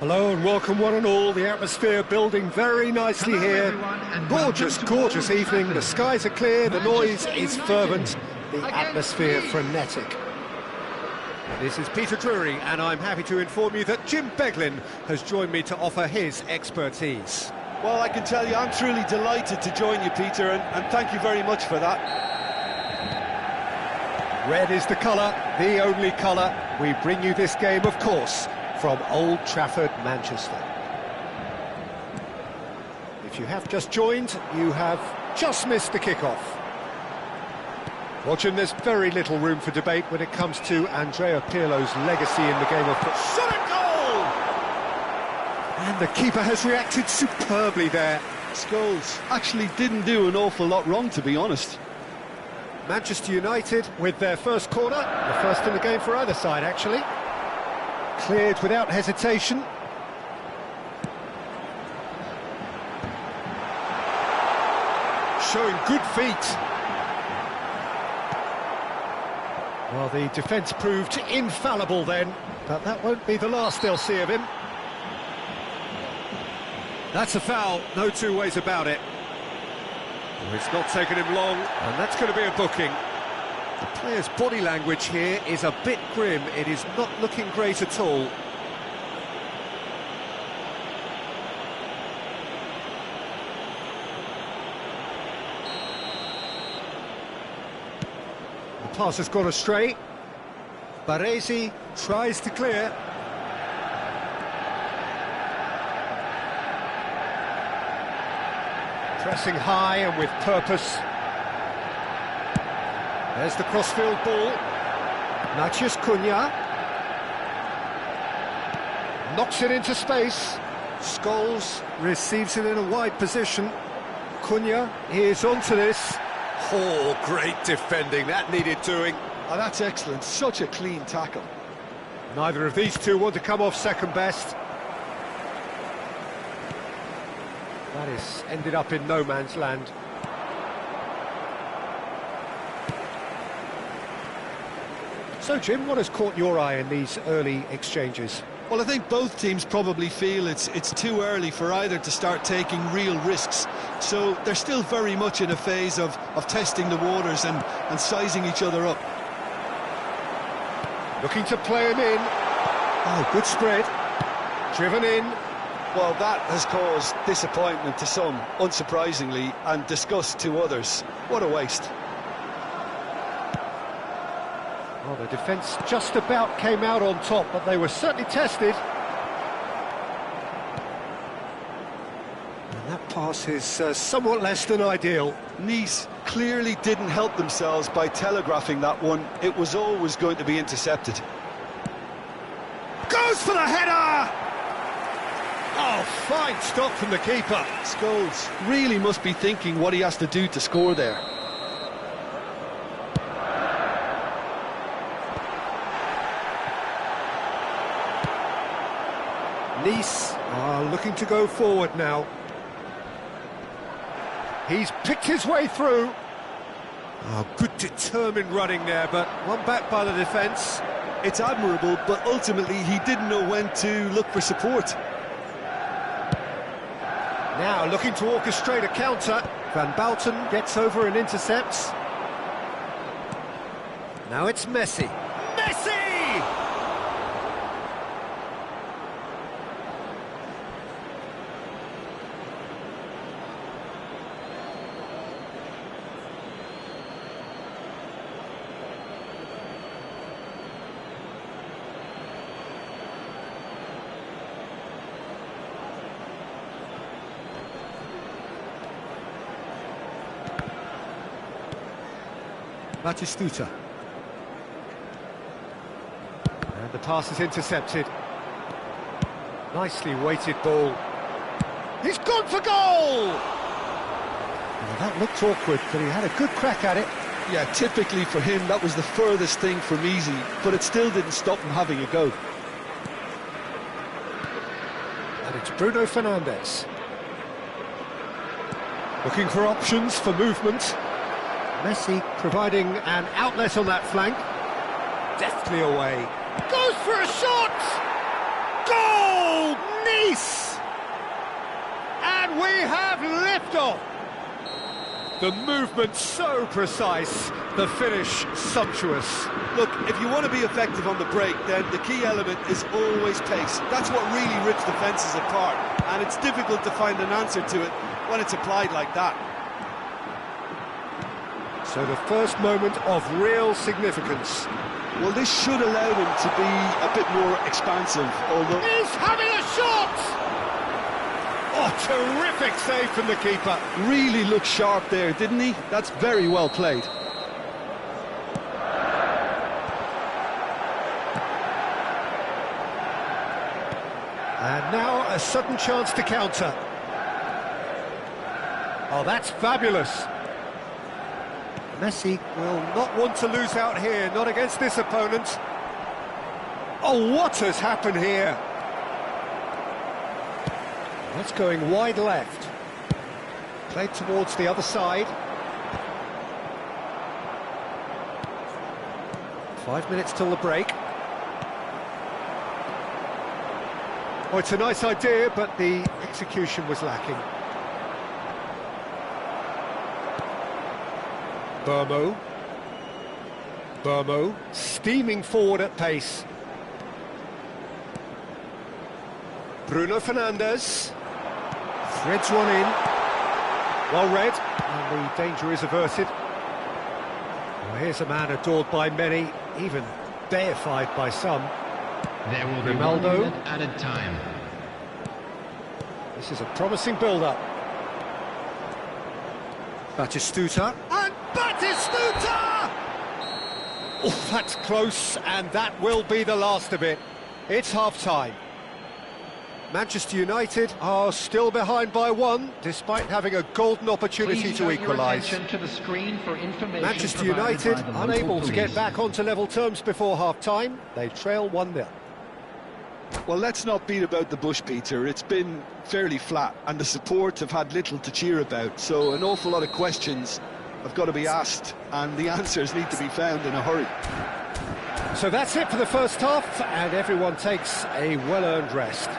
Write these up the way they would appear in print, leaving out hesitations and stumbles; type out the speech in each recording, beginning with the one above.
Hello and welcome one and all. The atmosphere building very nicely here. Gorgeous, gorgeous evening. The skies are clear, the noise is fervent, the atmosphere frenetic. This is Peter Drury and I'm happy to inform you that Jim Beglin has joined me to offer his expertise. Well, I can tell you I'm truly delighted to join you, Peter, and thank you very much for that. Red is the colour, the only colour. We bring you this game, of course, from Old Trafford, Manchester. If you have just joined, you have just missed the kickoff. Well, Jim, there's very little room for debate when it comes to Andrea Pirlo's legacy in the game of football. Shot at goal! And the keeper has reacted superbly there. Scholes actually didn't do an awful lot wrong, to be honest. Manchester United with their first corner, the first in the game for either side, actually. Cleared without hesitation. Showing good feet. Well, the defence proved infallible then, but that won't be the last they'll see of him. That's a foul, no two ways about it. Well, it's not taken him long, and that's going to be a booking. The player's body language here is a bit grim. It is not looking great at all. The pass has gone astray. Baresi tries to clear. Pressing high and with purpose. There's the crossfield ball. Matheus Cunha. Knocks it into space. Scholes receives it in a wide position. Cunha is onto this. Oh, great defending. That needed doing. Oh, that's excellent. Such a clean tackle. Neither of these two want to come off second best. That is ended up in no man's land. So, Jim, what has caught your eye in these early exchanges? Well, I think both teams probably feel it's too early for either to start taking real risks. So they're still very much in a phase of testing the waters and sizing each other up. Looking to play him in. Oh, good spread. Driven in. Well, that has caused disappointment to some, unsurprisingly, and disgust to others. What a waste. Well, the defence just about came out on top, but they were certainly tested. And that pass is somewhat less than ideal. Nice clearly didn't help themselves by telegraphing that one. It was always going to be intercepted. Goes for the header! Oh, fine stop from the keeper. Scholes really must be thinking what he has to do to score there. Nice are looking to go forward now. He's picked his way through. Oh, good determined running there, but one back by the defence. It's admirable, but ultimately he didn't know when to look for support. Now looking to orchestrate a counter. Van Bouten gets over and intercepts. Now it's Messi. Messi! Batistuta. And the pass is intercepted. Nicely weighted ball. He's gone for goal! Well, that looked awkward, but he had a good crack at it. Yeah, typically for him, that was the furthest thing from easy, but it still didn't stop him having a go. And it's Bruno Fernandes. Looking for options for movement. Messi providing an outlet on that flank. Deftly away. Goes for a shot! Goal! release! And we have liftoff! The movement so precise, the finish sumptuous. Look, if you want to be effective on the break, then the key element is always pace. That's what really rips defences apart, and it's difficult to find an answer to it when it's applied like that. So the first moment of real significance. Well, this should allow him to be a bit more expansive, although... He's having a shot! Oh, terrific save from the keeper. Really looked sharp there, didn't he? That's very well played. And now a sudden chance to counter. Oh, that's fabulous. Messi will not want to lose out here, not against this opponent. Oh, what has happened here? That's going wide left. Played towards the other side. 5 minutes till the break. Oh, it's a nice idea, but the execution was lacking. Burmo, steaming forward at pace. Bruno Fernandes. Threads one in. Well read, and the danger is averted. Well, here's a man adored by many, even deified by some. There will be Ronaldo. 1 minute added time. This is a promising build-up. Batistuta. And Batistuta! Oh, that's close, and that will be the last of it. It's half-time. Manchester United are still behind by 1, despite having a golden opportunity to equalise. Manchester United unable to get back onto level terms before half-time. They trail 1-0. Well, let's not beat about the bush, Peter. It's been fairly flat, and the support have had little to cheer about, so an awful lot of questions have got to be asked, and the answers need to be found in a hurry. So that's it for the first half, and everyone takes a well-earned rest.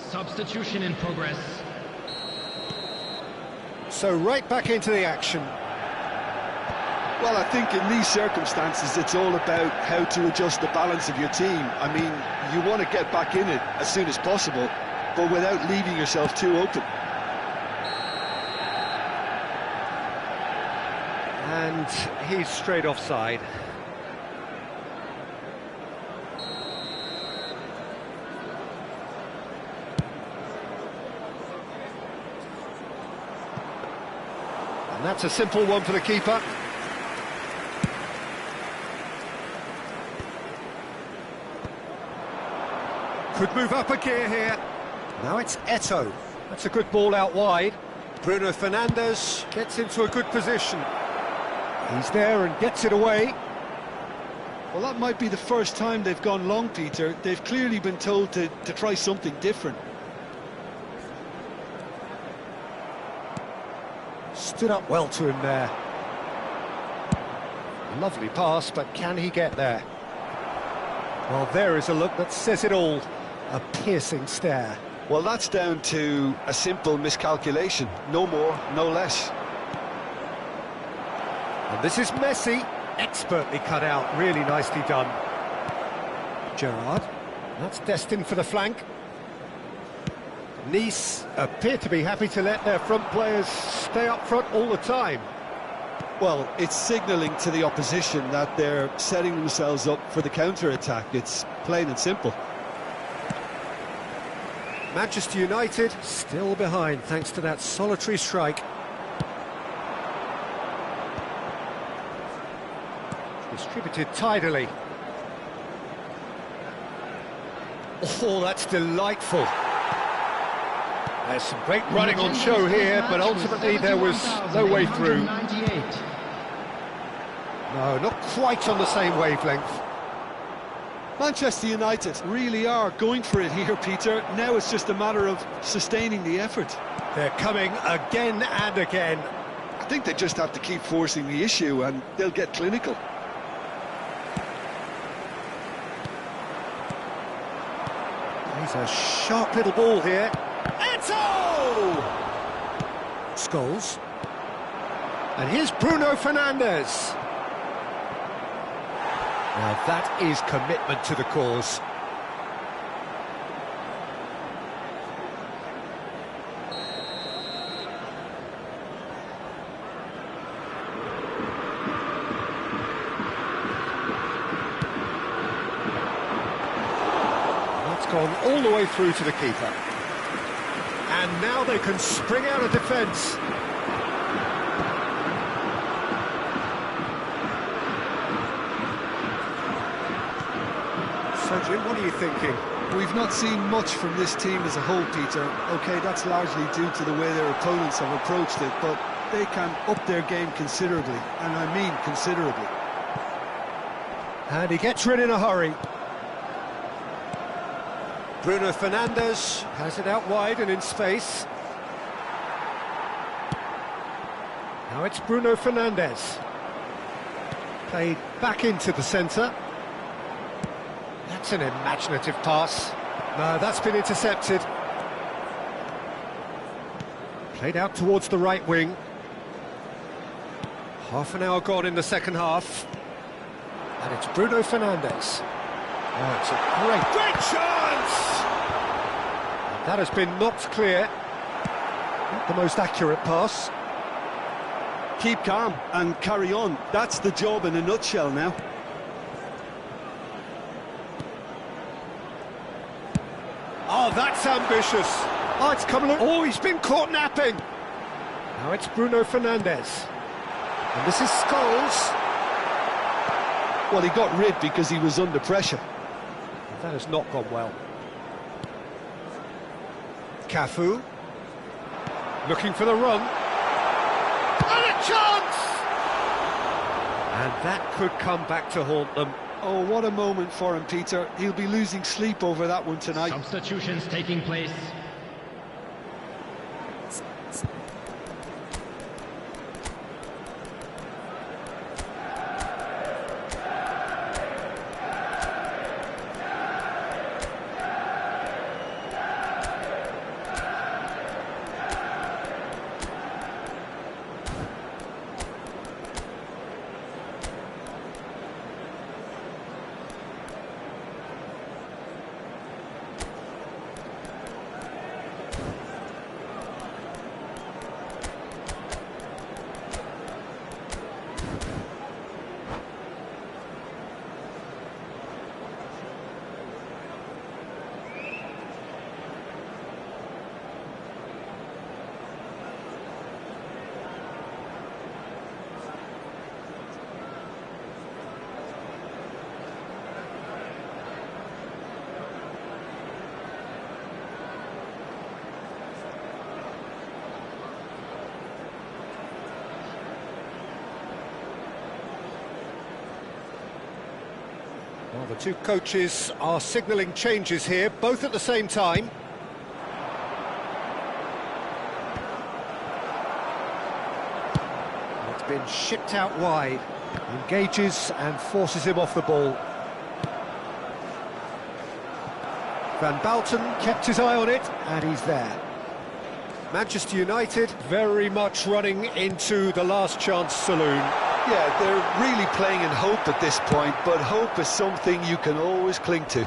Substitution in progress. So right back into the action. Well, I think in these circumstances it's all about how to adjust the balance of your team. I mean, you want to get back in it as soon as possible, but without leaving yourself too open. And he's straight offside. And that's a simple one for the keeper. Could move up a gear here. Now it's Eto'o. That's a good ball out wide. Bruno Fernandes gets into a good position. He's there and gets it away. Well, that might be the first time they've gone long, Peter. They've clearly been told to try something different. Stood up well to him there. Lovely pass, but can he get there? Well, there is a look that says it all. A piercing stare. Well, that's down to a simple miscalculation. No more, no less. And this is Messi. Expertly cut out, really nicely done. Gerrard. That's destined for the flank. Nice appear to be happy to let their front players stay up front all the time. Well, it's signalling to the opposition that they're setting themselves up for the counter-attack. It's plain and simple. Manchester United still behind thanks to that solitary strike. Distributed tidily. Oh, that's delightful. There's some great running on show here, but ultimately there was no way through. No, not quite on the same wavelength. Manchester United really are going for it here, Peter. Now it's just a matter of sustaining the effort. They're coming again and again. I think they just have to keep forcing the issue and they'll get clinical. He's a sharp little ball here. Eto! Scholes. And here's Bruno Fernandes. Now that is commitment to the cause. That's gone all the way through to the keeper. And now they can spring out of defence. So, Jim, what are you thinking? We've not seen much from this team as a whole, Peter. OK, that's largely due to the way their opponents have approached it, but they can up their game considerably, and I mean considerably. And he gets rid in a hurry. Bruno Fernandes has it out wide and in space. Now it's Bruno Fernandes. Played back into the centre. That's an imaginative pass. No, that's been intercepted. Played out towards the right wing. Half an hour gone in the second half. And it's Bruno Fernandes. Oh, it's a great chance! And that has been knocked clear. Not the most accurate pass. Keep calm and carry on. That's the job in a nutshell now. Oh, that's ambitious. Oh, it's come along. Oh, he's been caught napping. Now it's Bruno Fernandes. And this is Scholes. Well, he got rid because he was under pressure. That has not gone well. Cafu. Looking for the run. And a chance! And that could come back to haunt them. Oh, what a moment for him, Peter. He'll be losing sleep over that one tonight. Substitutions taking place. Well, the two coaches are signalling changes here, both at the same time. It's been shipped out wide. Engages and forces him off the ball. Van Balten kept his eye on it, and he's there. Manchester United very much running into the last chance saloon. Yeah, they're really playing in hope at this point, but hope is something you can always cling to.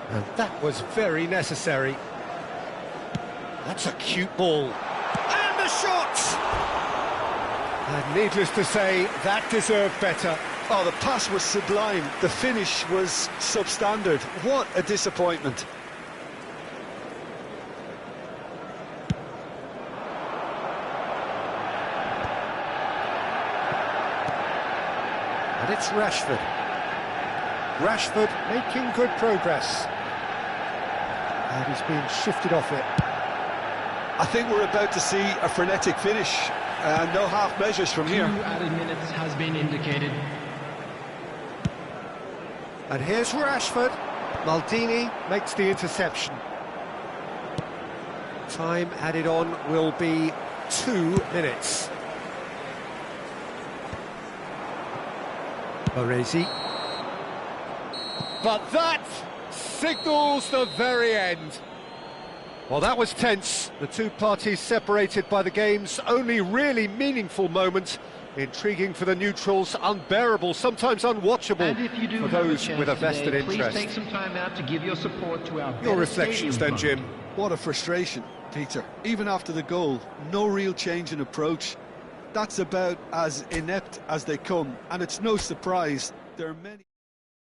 And that was very necessary. That's a cute ball. And the shot! And needless to say, that deserved better. Oh, the pass was sublime. The finish was substandard. What a disappointment. it's Rashford. Rashford making good progress. And he's been shifted off it. I think we're about to see a frenetic finish. No half measures from here. 2 added minutes has been indicated. And here's Rashford. Maldini makes the interception. Time added on will be 2 minutes. Baresi. But that signals the very end. Well, that was tense. The two parties separated by the game's only really meaningful moment. Intriguing for the neutrals, unbearable, sometimes unwatchable And if you do for have those a with a chance vested today, interest. please take some time out to give your support to our Your Better reflections then, Stadium Jim. Fund. What a frustration, Peter. Even after the goal, no real change in approach. That's about as inept as they come, and it's no surprise there are many...